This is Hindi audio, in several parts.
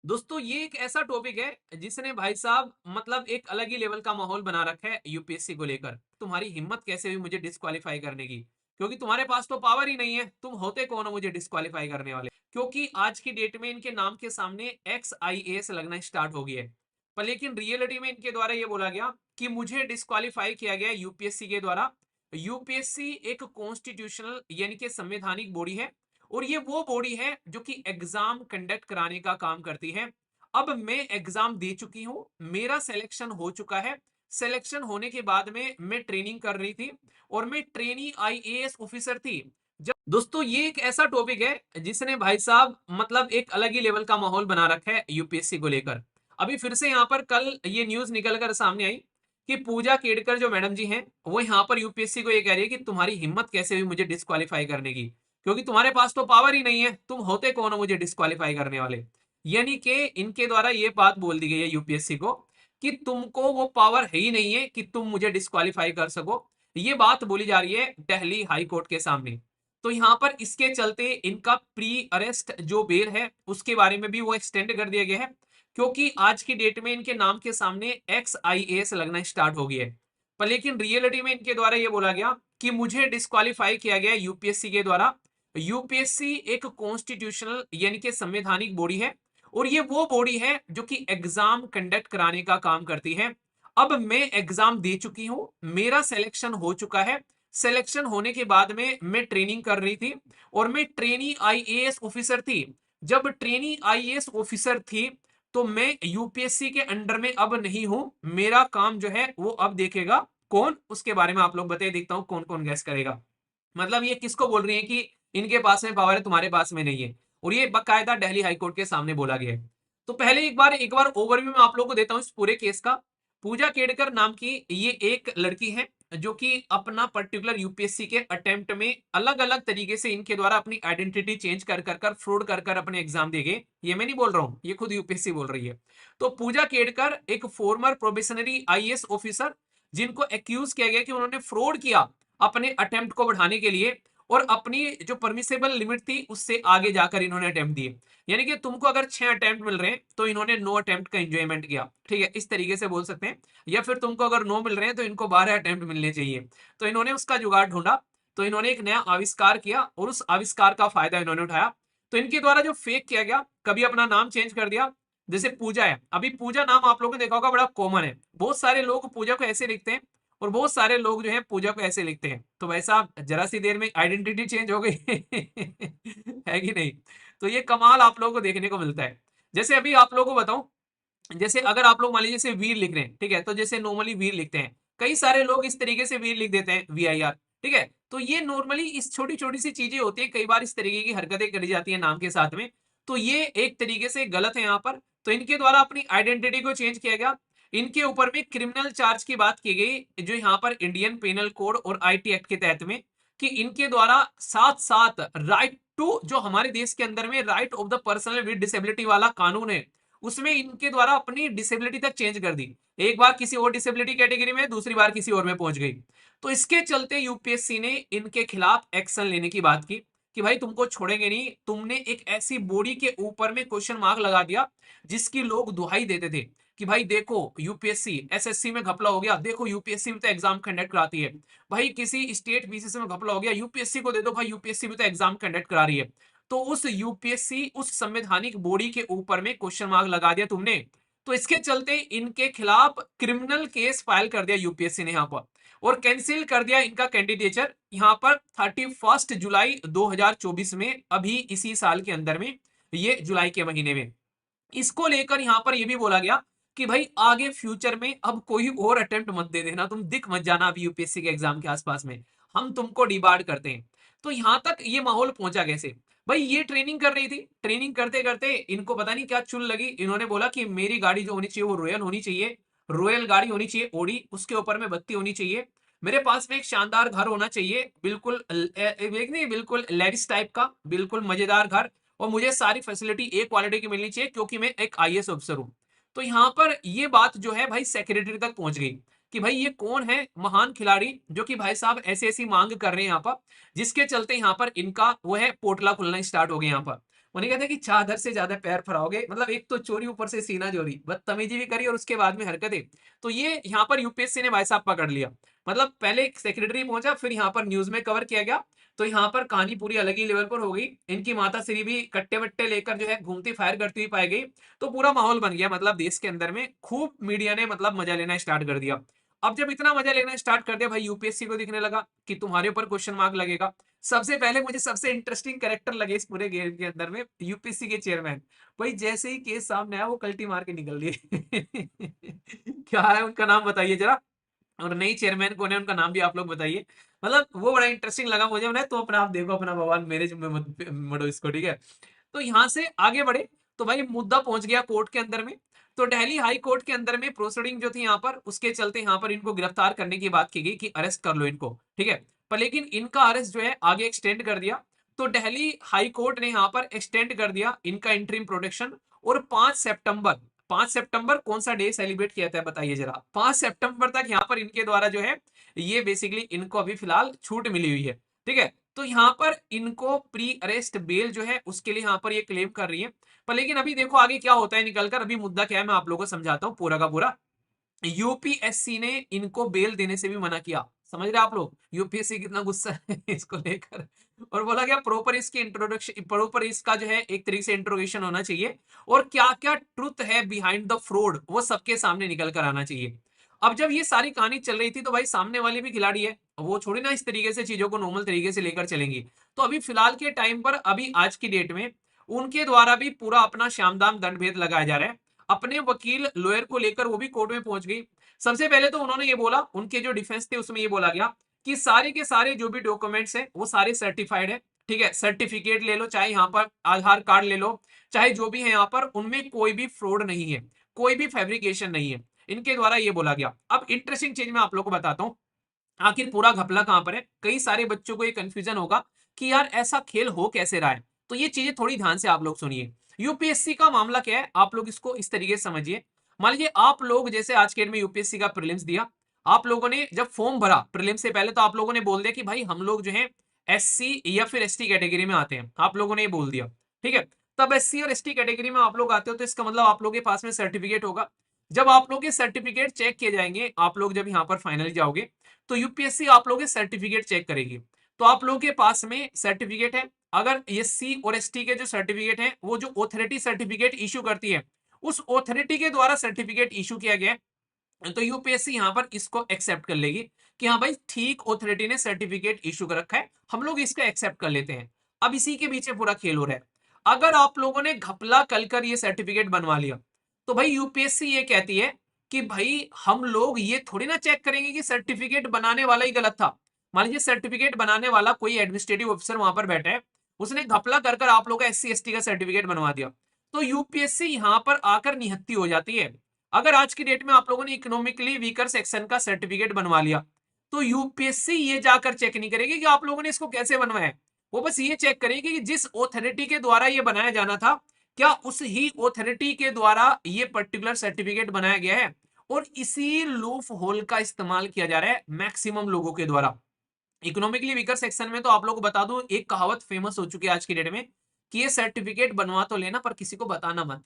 दोस्तों ये एक ऐसा टॉपिक है जिसने भाई साहब मतलब एक अलग ही लेवल का माहौल बना रखा है यूपीएससी को लेकर। तुम्हारी हिम्मत कैसे हुई मुझे डिस्क्वालीफाई करने की? क्योंकि तुम्हारे पास तो पावर ही नहीं है, तुम होते कौन हो मुझे डिस्क्वालीफाई करने वाले? क्योंकि आज की डेट में इनके नाम के सामने एक्स आई एस लगना स्टार्ट हो गया है। पर लेकिन रियलिटी में इनके द्वारा ये बोला गया कि मुझे डिस्क्वालीफाई किया गया यूपीएससी के द्वारा। यूपीएससी एक कॉन्स्टिट्यूशनल यानी कि संवैधानिक बॉडी है, और ये वो बॉडी है जो कि एग्जाम कंडक्ट कराने का काम करती है। अब मैं एग्जाम दे चुकी हूं, मेरा सिलेक्शन हो चुका है। सिलेक्शन होने के बाद में मैं ट्रेनिंग कर रही थी, और मैं ट्रेनी आईएएस ऑफिसर थी। जब दोस्तों ये एक ऐसा टॉपिक है जिसने भाई साहब मतलब एक अलग ही लेवल का माहौल बना रखा है यूपीएससी को लेकर। अभी फिर से यहाँ पर कल ये न्यूज निकल कर सामने आई कि पूजा केड़कर जो मैडम जी हैं वो यहाँ पर यूपीएससी को ये कह रही है कि तुम्हारी हिम्मत कैसे हुई मुझे डिस्क्वालीफाई करने की? क्योंकि तुम्हारे पास तो पावर ही नहीं है, तुम होते कौन हो मुझे डिस्क्वालीफाई करने वाले? यानी कि इनके द्वारा ये बात बोल दी गई है यूपीएससी को कि तुमको वो पावर है ही नहीं है कि तुम मुझे डिस्क्वालीफाई कर सको। ये बात बोली जा रही है दिल्ली हाई कोर्ट के सामने। तो यहाँ पर इसके चलते इनका प्री अरेस्ट जो बेल है उसके बारे में भी वो एक्सटेंड कर दिया गया है, क्योंकि आज की डेट में इनके नाम के सामने एक्स आई एस लगना स्टार्ट हो गया है। पर लेकिन रियलिटी में इनके द्वारा ये बोला गया कि मुझे डिस्क्वालीफाई किया गया यूपीएससी के द्वारा। यूपीएससी एक कॉन्स्टिट्यूशनल यानी कि संवैधानिक बॉडी है, और ये वो बॉडी है जो कि एग्जाम कंडक्ट कराने का काम करती है। अब मैं एग्जाम दे चुकी हूं, मेरा सिलेक्शन हो चुका है। सिलेक्शन होने के बाद में मैं ट्रेनिंग कर रही थी, और मैं ट्रेनी आईएएस ऑफिसर थी। जब ट्रेनी आईएएस ऑफिसर थी तो मैं यूपीएससी के अंडर में अब नहीं हूं। मेरा काम जो है वो अब देखेगा कौन, उसके बारे में आप लोग बताइए, देखता हूं कौन कौन गैस करेगा। मतलब ये किसको बोल रही है कि इनके पास में पावर है तुम्हारे पास में नहीं है? और ये बकायदा दिल्ली हाईकोर्ट के सामने बोला गया है। तो पहले एक बार ओवरव्यू में आप लोगों को देता हूं इस पूरे केस का। पूजा केड़कर नाम की ये एक लड़की है जो कि अपना पर्टिकुलर यूपीएससी के अटेम्प्ट में अलग अलग तरीके से इनके द्वारा अपनी आइडेंटिटी चेंज कर कर कर फ्रॉड कर कर अपने एग्जाम दे गए। ये मैं नहीं बोल रहा हूं, ये खुद यूपीएससी बोल रही है। तो पूजा केड़कर एक फॉर्मर प्रोबेशनरी आईएएस ऑफिसर, जिनको एक्यूज किया गया कि उन्होंने फ्रॉड किया अपने अटेम्प्ट को बढ़ाने के लिए, और अपनी जो परमिसेबल लिमिट थी उससे आगे जाकर इन्होंने अटेम्प्ट दिए। यानी कि तुमको अगर 6 अटेम्प्ट मिल रहे हैं तो इन्होंने 9 अटेम्प्ट का एंजॉयमेंट किया, ठीक है, इस तरीके से बोल सकते हैं। या फिर तुमको अगर 9 मिल रहे हैं तो इनको 12 अटेम्प्ट मिलने चाहिए। तो इन्होंने उसका जुगाड़ ढूंढा, तो इन्होंने एक नया आविष्कार किया और उस आविष्कार का फायदा इन्होंने उठाया। तो इनके द्वारा जो फेक किया गया, कभी अपना नाम चेंज कर दिया। जैसे पूजा है, अभी पूजा नाम आप लोगों ने देखा होगा, बड़ा कॉमन है। बहुत सारे लोग पूजा को ऐसे लिखते हैं, और बहुत सारे लोग जो है पूजा को ऐसे लिखते हैं। तो वैसा जरा सी देर में आइडेंटिटी चेंज हो गई है कि नहीं? तो ये कमाल आप लोगों को देखने को मिलता है। जैसे अभी आप लोगों को बताऊं, जैसे अगर आप लोग मान लीजिए जैसे वीर लिख रहे हैं, ठीक है, तो जैसे नॉर्मली वीर लिखते हैं, कई सारे लोग इस तरीके से वीर लिख देते हैं, VIR। ठीक है, तो ये नॉर्मली इस छोटी छोटी सी चीजें होती है, कई बार इस तरीके की हरकतें करी जाती है नाम के साथ में। तो ये एक तरीके से गलत है यहाँ पर। तो इनके द्वारा अपनी आइडेंटिटी को चेंज किया गया। इनके ऊपर भी क्रिमिनल चार्ज की बात की गई, जो यहाँ पर इंडियन पेनल कोड और IT एक्ट के तहत में, कि इनके द्वारा साथ साथ राइट टू, जो हमारे देश के अंदर में right of the person with disability वाला कानून है, उसमें इनके द्वारा अपनी डिसेबिलिटी तक चेंज कर दी। एक बार किसी और डिसेबिलिटी कैटेगरी में, दूसरी बार किसी और में पहुंच गई। तो इसके चलते यूपीएससी ने इनके खिलाफ एक्शन लेने की बात की कि भाई तुमको छोड़ेंगे नहीं। तुमने एक ऐसी बॉडी के ऊपर में क्वेश्चन मार्क लगा दिया जिसकी लोग दुहाई देते थे कि भाई देखो यूपीएससी SSC में घपला हो गया, देखो यूपीएससी में तो एग्जाम कंडक्ट कराती है। भाई किसी स्टेट बीसीसी में घपला हो गया, यूपीएससी को दे दो, भाई यूपीएससी में तो एग्जाम कंडक्ट करा रही है। तो उस यूपीएससी, उस संवैधानिक बॉडी के ऊपर में क्वेश्चन मार्क लगा दिया तुमने। तो इसके चलते इनके खिलाफ क्रिमिनल केस फाइल कर दिया यूपीएससी ने यहाँ पर, और कैंसिल कर दिया इनका कैंडिडेचर यहाँ पर 31 जुलाई 2024 में, अभी इसी साल के अंदर में, ये जुलाई के महीने में। इसको लेकर यहाँ पर यह भी बोला गया कि भाई आगे फ्यूचर में अब कोई और अटेम्प्ट मत दे देना, तुम दिख मत जाना अभी यूपीएससी के एग्जाम के आसपास में, हम तुमको डिबार्ड करते हैं। तो यहां तक ये माहौल पहुंचा कैसे? भाई ये ट्रेनिंग कर रही थी, ट्रेनिंग करते करते इनको पता नहीं क्या चुल लगी, इन्होंने बोला कि मेरी गाड़ी जो होनी चाहिए वो रॉयल होनी चाहिए, रॉयल गाड़ी होनी चाहिए ओडी, उसके ऊपर में बत्ती होनी चाहिए, मेरे पास में एक शानदार घर होना चाहिए, बिल्कुल नहीं, बिल्कुल लेविश टाइप का, बिल्कुल मजेदार घर, और मुझे सारी फैसिलिटी ए क्वालिटी की मिलनी चाहिए क्योंकि मैं एक आईएएस ऑफिसर हूं। तो यहां पर ये बात जो है भाई सेक्रेटरी तक पहुंच गई कि भाई ये कौन है महान खिलाड़ी जो कि भाई साहब ऐसी ऐसी मांग कर रहे हैं यहाँ पर, जिसके चलते यहाँ पर इनका वो है पोटला खुलना स्टार्ट हो गया यहाँ पर। उन्हें कहते हैं कि चादर से ज्यादा पैर फैलाओगे, मतलब एक तो चोरी ऊपर से सीना चोरी, बदतमीजी भी करी और उसके बाद में हरकतें। तो ये यहाँ पर यूपीएससी ने भाई साहब पकड़ लिया। मतलब पहले सेक्रेटरी पहुंचा, फिर यहाँ पर न्यूज में कवर किया गया। तो यहाँ पर कहानी पूरी अलग ही लेवल पर हो गई। इनकी माता श्री भी कट्टे वट्टे लेकर जो है घूमती फायर करती हुई पाई गई। तो पूरा माहौल बन गया, मतलब देश के अंदर में खूब मीडिया ने मतलब मजा लेना स्टार्ट कर दिया। अब जब इतना मजा लेना स्टार्ट कर दिया भाई, यूपीएससी को दिखने लगा कि तुम्हारे ऊपर क्वेश्चन मार्क लगेगा। सबसे पहले मुझे सबसे इंटरेस्टिंग कैरेक्टर लगे इस पूरे गेम के अंदर में यूपीएससी के चेयरमैन। भाई जैसे ही केस सामने आया वो कल्टी मार के निकल दिए। क्या है उनका नाम बताइए जरा, और नई चेयरमैन कौन है उनका नाम भी आप लोग बताइए। मतलब वो बड़ा इंटरेस्टिंग लगा मुझे। उन्हें तो अपना आप देखो, अपना भगवान मेरे जिम्मे मत मरो इसको, ठीक है। तो यहाँ से आगे बढ़े तो भाई मुद्दा पहुंच गया कोर्ट के अंदर में। तो दिल्ली हाई कोर्ट के अंदर में प्रोसीडिंग जो थी यहाँ पर, उसके चलते यहाँ पर इनको गिरफ्तार करने की बात की गई कि अरेस्ट कर लो इनको, ठीक है। पर लेकिन इनका अरेस्ट जो है आगे एक्सटेंड कर दिया। तो दिल्ली हाई कोर्ट ने यहाँ पर एक्सटेंड कर दिया इनका इंटरिम प्रोटेक्शन। और 5 सितंबर, 5 सितंबर कौन सा डे सेलिब्रेट किया था बताइए जरा। 5 सितंबर तक यहाँ पर इनके द्वारा जो है ये बेसिकली इनको अभी फिलहाल छूट मिली हुई है, ठीक है। तो यहाँ पर इनको प्री अरेस्ट बेल जो है उसके लिए यहाँ पर ये क्लेम कर रही है। पर लेकिन अभी देखो आगे क्या होता है निकलकर। अभी मुद्दा क्या है मैं आप लोगों को समझाता हूँ पूरा का पूरा। यूपीएससी ने इनको बेल देने से भी मना किया। समझ रहे आप लोग यूपीएससी कितना गुस्सा है इसको लेकर। और बोला गया प्रॉपर इसकी इंट्रोडक्शन, प्रॉपर इसका जो है एक तरीके से इंट्रोगेशन होना चाहिए। और क्या क्या ट्रुथ है बिहाइंड द फ्रॉड वो सबके सामने निकल कर आना चाहिए। अब जब ये सारी कहानी चल रही थी तो भाई सामने वाले भी खिलाड़ी है, वो छोड़ी ना इस तरीके से चीजों को नॉर्मल तरीके से लेकर चलेंगी। तो अभी फिलहाल के टाइम पर, अभी आज की डेट में उनके द्वारा भी पूरा अपना श्यामदाम दंड भेद लगाया जा रहा है। अपने वकील लॉयर को लेकर वो भी कोर्ट में पहुंच गई। सबसे पहले तो उन्होंने ये बोला, उनके जो डिफेंस थे उसमें ये बोला गया कि सारे के सारे जो भी डॉक्यूमेंट्स है वो सारे सर्टिफाइड है, ठीक है। सर्टिफिकेट ले लो, चाहे यहाँ पर आधार कार्ड ले लो, चाहे जो भी है यहाँ पर, उनमें कोई भी फ्रॉड नहीं है, कोई भी फैब्रिकेशन नहीं है। इनके द्वारा ये बोला गया। अब इंटरेस्टिंग चीज मैं आप लोग को बताता हूँ, आखिर पूरा घपला कहां पर है। कई सारे बच्चों को ये कंफ्यूजन होगा कि यार ऐसा खेल हो कैसे रहा है। तो ये चीजें थोड़ी ध्यान से आप लोग सुनिए। यूपीएससी का मामला क्या है, आप लोग इसको इस तरीके से समझिए। मान लीजिए आप लोग जैसे आज के डेट में यूपीएससी का प्रीलिम्स दिया, आप लोगों ने जब फॉर्म भरा प्रीलिम से पहले, तो आप लोगों ने बोल दिया कि भाई हम लोग जो है एससी या फिर एसटी कैटेगरी में आते हैं, आप लोगों ने ये बोल दिया, ठीक है। तब एससी और एसटी कैटेगरी में आप लोग आते हो तो इसका मतलब आप लोगों के पास में सर्टिफिकेट होगा। जब आप लोग के सर्टिफिकेट चेक किए जाएंगे, आप लोग जब यहाँ पर फाइनली जाओगे तो यूपीएससी आप लोगों के सर्टिफिकेट चेक करेगी। तो आप लोगों के पास में सर्टिफिकेट है, अगर एससी और एसटी के जो सर्टिफिकेट है वो जो ऑथोरिटी सर्टिफिकेट इशू करती है, उस ऑथोरिटी के द्वारा सर्टिफिकेट इशू किया गया है, तो यूपीएससी यहां पर इसको एक्सेप्ट कर लेगी कि हाँ भाई ठीक ऑथोरिटी ने सर्टिफिकेट इशू कर रखा है, हम लोग इसका एक्सेप्ट कर लेते हैं। अब इसी के पीछे पूरा खेल हो रहा है। अगर आप लोगों ने घपला कर ये सर्टिफिकेट बनवा लिया, तो भाई यूपीएससी ये कहती है कि भाई हम लोग ये थोड़ी ना चेक करेंगे कि सर्टिफिकेट बनाने वाला ही गलत था। मान लीजिए सर्टिफिकेट बनाने वाला कोई एडमिनिस्ट्रेटिव ऑफिसर वहां पर बैठा है, उसने घपला कर आप लोग का एससी एसटी का सर्टिफिकेट बनवा दिया, तो यूपीएससी यहां पर आकर निहत्ती हो जाती है। अगर आज की डेट में आप लोगों ने इकोनॉमिकली वीकर सेक्शन का सर्टिफिकेट बनवा लिया, तो यूपीएससी ये जाकर चेक नहीं करेगी कि आप लोगों ने इसको कैसे बनवाया है। वो बस ये चेक करेगी कि जिस ऑथोरिटी के द्वारा ये बनाया जाना था, क्या उस ही ऑथोरिटी के द्वारा ये पर्टिकुलर सर्टिफिकेट बनाया गया है। और इसी लूप होल का इस्तेमाल किया जा रहा है मैक्सिमम लोगों के द्वारा। इकोनॉमिकली वीकर सेक्शन में तो आप लोगों को बता दूं, एक कहावत फेमस हो चुकी है आज की डेट में कि ये सर्टिफिकेट बनवा तो लेना पर किसी को बताना मत,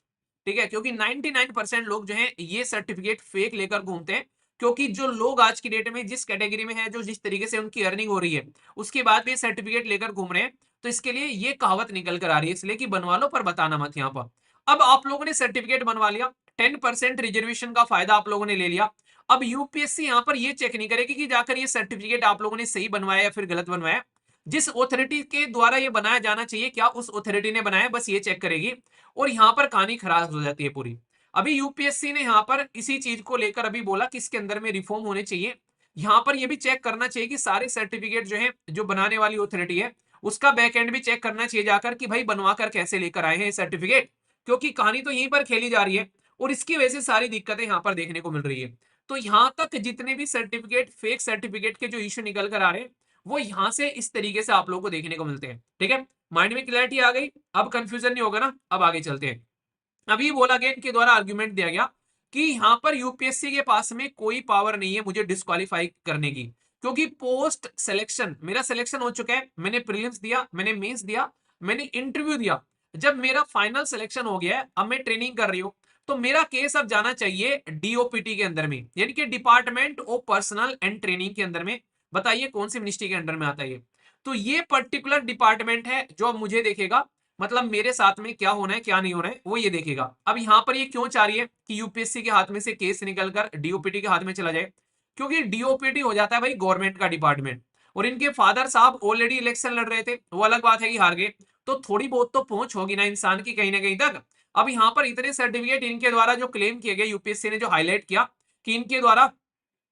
ठीक है। क्योंकि 99% लोग जो है ये सर्टिफिकेट फेक लेकर घूमते हैं। क्योंकि जो लोग आज की डेट में जिस कैटेगरी में है, जो जिस तरीके से उनकी अर्निंग हो रही है, उसके बाद भी सर्टिफिकेट लेकर घूम रहे हैं, तो इसके लिए ये कहावत निकल कर आ रही है, इसलिए कि बनवा लो पर बताना मत यहाँ पर। अब आप लोगों ने सर्टिफिकेट बनवा लिया, 10% रिजर्वेशन का फायदा आप लोगों ने ले लिया। अब यूपीएससी यहां पर ये चेक नहीं करेगी कि जाकर ये सर्टिफिकेट आप लोगों ने सही बनवाया या फिर गलत बनवाया। जिस ऑथोरिटी के द्वारा ये बनाया जाना चाहिए, क्या उस ऑथोरिटी ने बनाया, बस ये चेक करेगी। और यहां पर कहानी खराब हो जाती है पूरी। अभी यूपीएससी ने यहां पर इसी चीज को लेकर अभी बोला कि इसके अंदर में रिफॉर्म होने चाहिए। यहां पर यह भी चेक करना चाहिए कि सारे सर्टिफिकेट जो है, जो बनाने वाली ऑथोरिटी है, उसका बैक एंड भी चेक करना चाहिए जाकर कि भाई बनवा कर कैसे लेकर आए हैं सर्टिफिकेट। क्योंकि कहानी तो यहीं पर खेली जा रही है और इसकी वजह से सारी दिक्कतें यहां पर देखने को मिल रही है। तो यहां तक जितने भी सर्टिफिकेट, फेक सर्टिफिकेट के जो इश्यू निकल कर आ रहे हैं, वो यहां से इस तरीके से आप लोगों को देखने को मिलते हैं, ठीक है। माइंड में क्लैरिटी आ गई, अब कंफ्यूजन नहीं होगा ना। अब आगे चलते हैं। अभी बोला गया, इनके द्वारा आर्गुमेंट दिया गया कि यहां पर यूपीएससी के पास में कोई पावर नहीं है मुझे डिस्क्वालीफाई करने की। क्योंकि पोस्ट सिलेक्शन मेरा सिलेक्शन हो चुका है, मैंने प्रीलिम्स दिया, मैंने मेंस दिया, मैंने इंटरव्यू दिया। जब मेरा फाइनल सिलेक्शन हो गया है, अब मैं ट्रेनिंग कर रही हूँ, तो मेरा केस अब जाना चाहिए डीओपीटी के अंदर में, यानी कि department of personal and training के अंदर में। बताइए कौन सी मिनिस्ट्री के अंडर में आता है ये? तो ये पर्टिकुलर डिपार्टमेंट है जो अब मुझे देखेगा, मतलब मेरे साथ में क्या होना है क्या नहीं होना है वो ये देखेगा। अब यहां पर ये क्यों चाह रही है कि यूपीएससी के हाथ में से केस निकलकर डीओपीटी के हाथ में चला जाए? क्योंकि डीओपीटी हो जाता है भाई गवर्नमेंट का डिपार्टमेंट, और इनके फादर साहब ऑलरेडी इलेक्शन लड़ रहे थे, वो अलग बात है कि हार गए, तो थोड़ी बहुत तो पहुंच होगी ना इंसान की कहीं ना कहीं तक। अब यहाँ पर इतने सर्टिफिकेट इनके द्वारा जो क्लेम किए गए, यूपीएससी ने जो हाईलाइट किया कि इनके द्वारा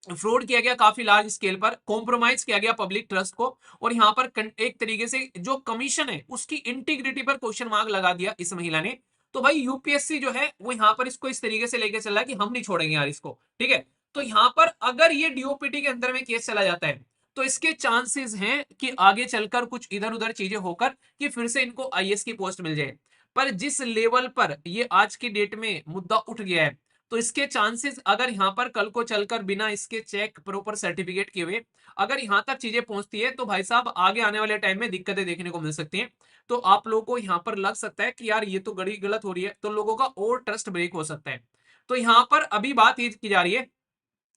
फ्रॉड किया गया काफी लार्ज स्केल पर, कॉम्प्रोमाइज किया गया पब्लिक ट्रस्ट को, और यहाँ पर एक तरीके से जो कमीशन है उसकी इंटीग्रिटी पर क्वेश्चन मार्क लगा दिया इस महिला ने। तो भाई यूपीएससी जो है वो यहाँ पर इसको इस तरीके से लेके चल रहा है कि हम नहीं छोड़ेंगे यार इसको, ठीक है। तो यहाँ पर अगर ये डीओपीटी के अंदर में केस चला जाता है, तो इसके चांसेस हैं कि आगे चलकर कुछ इधर उधर चीजें होकर कि फिर से इनको आईएएस की पोस्ट मिल जाए। पर जिस लेवल पर ये आज की डेट में मुद्दा उठ गया है, तो इसके चांसेस अगर यहां पर कल को चलकर बिना इसके चेक प्रॉपर सर्टिफिकेट किए हुए अगर यहां तक चीजें पहुंचती है, तो भाई साहब आगे आने वाले टाइम में दिक्कतें देखने को मिल सकती हैं। तो आप लोगों को यहां पर लग सकता है कि यार ये तो गड़ी गलत हो रही है, तो लोगों का और ट्रस्ट ब्रेक हो सकता है। तो यहां पर अभी बात ये की जा रही है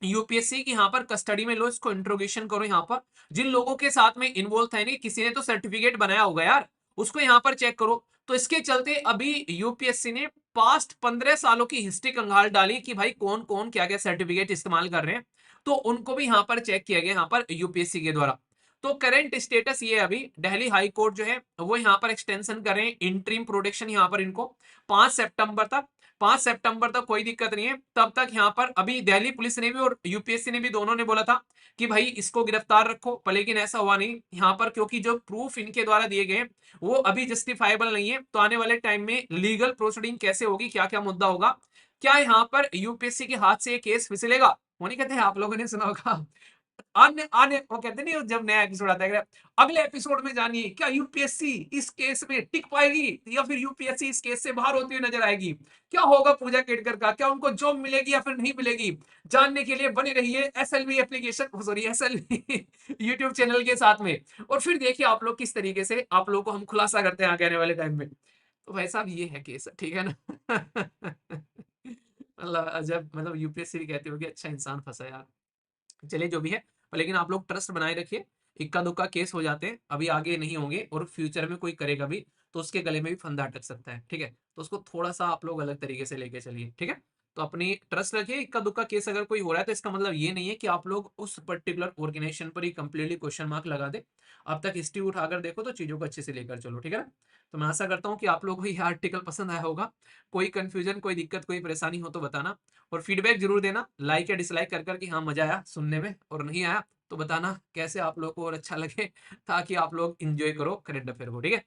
यूपीएससी की, यहाँ पर कस्टडी में लो, इसको इंट्रोगेशन करो। यहाँ पर जिन लोगों के साथ में इन्वॉल्व था, नहीं किसी ने तो सर्टिफिकेट बनाया होगा यार, उसको यहाँ पर चेक करो। तो इसके चलते अभी यूपीएससी ने पास्ट 15 सालों की हिस्ट्री कंगाल डाली कि भाई कौन कौन क्या क्या सर्टिफिकेट इस्तेमाल कर रहे हैं, तो उनको भी यहाँ पर चेक किया गया यहाँ पर यूपीएससी के द्वारा। तो करंट स्टेटस ये अभी दिल्ली हाई कोर्ट जो है वो यहाँ पर एक्सटेंशन कर रहे हैं इंटरिम प्रोटेक्शन यहाँ पर इनको 5 सितंबर तक। 5 सितंबर तक कोई दिक्कत नहीं है, तब तक यहाँ पर अभी दिल्ली पुलिस ने भी और यूपीएससी ने भी दोनों ने बोला था कि भाई इसको गिरफ्तार रखो, पर लेकिन ऐसा हुआ नहीं यहाँ पर, क्योंकि जो प्रूफ इनके द्वारा दिए गए वो अभी जस्टिफाइबल नहीं है। तो आने वाले टाइम में लीगल प्रोसीडिंग कैसे होगी, क्या क्या मुद्दा होगा, क्या यहाँ पर यूपीएससी के हाथ से ये केस फिसलेगा, वो नहीं कहते हैं आप लोगों ने सुना होगा आने आने वो कहते नहीं, जब नया एपिसोड आता है अगले एपिसोड में जानिए क्या यूपीएससी इस केस में टिक पाएगी या फिर यूपीएससी इस केस से बाहर होती हुई नजर आएगी, क्या होगा पूजा केटकर का, क्या उनको जॉब मिलेगी या फिर नहीं मिलेगी। जानने के लिए बने रहिए SLV application sorry SLV YouTube channel के साथ में, और फिर देखिए आप लोग किस तरीके से आप लोग को हम खुलासा करते हैं आगे आने वाले टाइम में। तो भाई साहब ये है केस, ठीक है ना मतलब जब मतलब यूपीएससी भी कहते हो कि अच्छा इंसान फंसा यार। चलिए जो भी है, पर लेकिन आप लोग ट्रस्ट बनाए रखिए, इक्का दुक्का केस हो जाते हैं अभी आगे नहीं होंगे, और फ्यूचर में कोई करेगा भी तो उसके गले में भी फंदा अटक सकता है, ठीक है। तो उसको थोड़ा सा आप लोग अलग तरीके से लेके चलिए, ठीक है। तो अपनी ट्रस्ट रखिए, इक्का दुक्का केस अगर कोई हो रहा है तो इसका मतलब ये नहीं है कि आप लोग उस पर्टिकुलर ऑर्गेनाइजेशन पर ही कंप्लीटली क्वेश्चन मार्क लगा दे। अब तक हिस्ट्री उठाकर देखो तो चीजों को अच्छे से लेकर चलो, ठीक है ना। तो मैं आशा करता हूँ कि आप लोगों को यह आर्टिकल पसंद आया होगा। कोई कंफ्यूजन कोई दिक्कत कोई परेशानी हो तो बताना, और फीडबैक जरूर देना लाइक या डिसलाइक कर कर कि हाँ मजा आया सुनने में, और नहीं आया तो बताना कैसे आप लोग को और अच्छा लगे, ताकि आप लोग इंजॉय करो करंट अफेयर को, ठीक है।